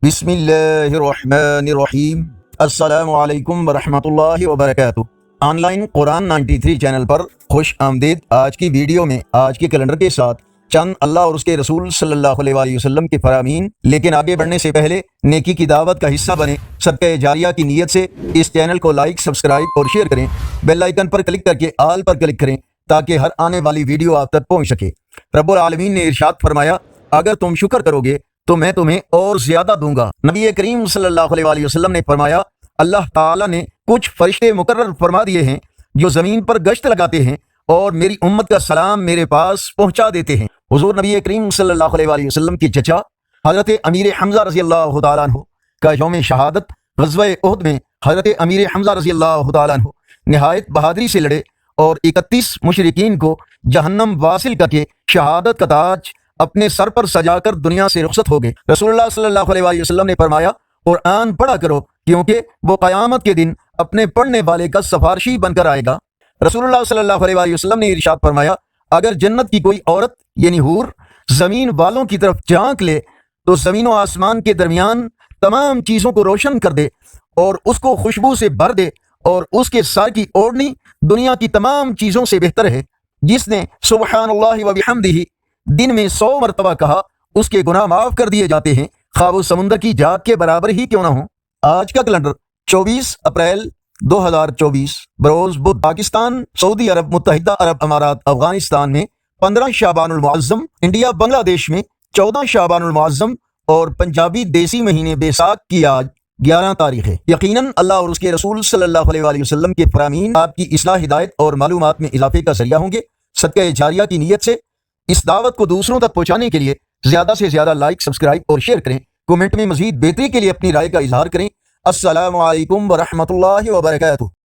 بسم اللہ الرحمن الرحیم۔ السلام علیکم ورحمۃ اللہ وبرکاتہ۔ آن لائن قرآن 93 چینل پر خوش آمدید۔ آج کی ویڈیو میں آج کے کیلنڈر کے ساتھ چند اللہ اور اس کے رسول صلی اللہ علیہ وآلہ وسلم کے فرامین، لیکن آگے بڑھنے سے پہلے نیکی کی دعوت کا حصہ بنیں۔ صدقہ جاریہ کی نیت سے اس چینل کو لائک، سبسکرائب اور شیئر کریں۔ بیل آئیکن پر کلک کر کے آل پر کلک کریں تاکہ ہر آنے والی ویڈیو آپ تک پہنچ سکے۔ رب العالمین نے ارشاد فرمایا، اگر تم شکر کرو گے تو میں تمہیں اور زیادہ دوں گا۔ نبی کریم صلی اللہ علیہ وآلہ وسلم نے فرمایا، اللہ تعالیٰ نے کچھ فرشتے مقرر فرما دیے ہیں جو زمین پر گشت لگاتے ہیں اور میری امت کا سلام میرے پاس پہنچا دیتے ہیں۔ حضور نبی کریم صلی اللہ علیہ وآلہ وسلم کی چچا حضرت امیر حمزہ رضی اللہ تعالیٰ عنہ کا یوم شہادت غزوہ احد میں حضرت امیر حمزہ رضی اللہ تعالیٰ عنہ نہایت بہادری سے لڑے اور 31 مشرکین کو جہنم واصل کر کے شہادت کا تاج اپنے سر پر سجا کر دنیا سے رخصت ہو گئے۔ رسول اللہ صلی اللہ علیہ وآلہ وسلم نے فرمایا، قرآن پڑھا کرو کیونکہ وہ قیامت کے دن اپنے پڑھنے والے کا سفارشی بن کر آئے گا۔ رسول اللہ صلی اللہ علیہ وآلہ وسلم نے ارشاد فرمایا، اگر جنت کی کوئی عورت یعنی حور زمین والوں کی طرف جھانک لے تو زمین و آسمان کے درمیان تمام چیزوں کو روشن کر دے اور اس کو خوشبو سے بھر دے، اور اس کے سر کی اوڑھنی دنیا کی تمام چیزوں سے بہتر ہے۔ جس نے سبحان اللہ و بحمدہ دن میں 100 مرتبہ کہا، اس کے گناہ معاف کر دیے جاتے ہیں، خواہ وہ سمندر کی جھاگ کے برابر ہی کیوں نہ ہو۔ آج کا کیلنڈر 24 اپریل 2024 بروز بدھ، پاکستان، سعودی عرب، متحدہ عرب امارات، افغانستان میں 15 شعبان المعظم، انڈیا بنگلہ دیش میں 14 شعبان المعظم اور پنجابی دیسی مہینے بیساکھ کی آج 11 تاریخ ہے۔ یقیناً اللہ اور اس کے رسول صلی اللہ علیہ وآلہ وسلم کے فرامین آپ کی اصلاح، ہدایت اور معلومات میں اضافے کا ذریعہ ہوں گے۔ صدقہ جاریہ کی نیت سے اس دعوت کو دوسروں تک پہنچانے کے لیے زیادہ سے زیادہ لائک، سبسکرائب اور شیئر کریں۔ کومنٹ میں مزید بہتری کے لیے اپنی رائے کا اظہار کریں۔ السلام علیکم ورحمۃ اللہ وبرکاتہ۔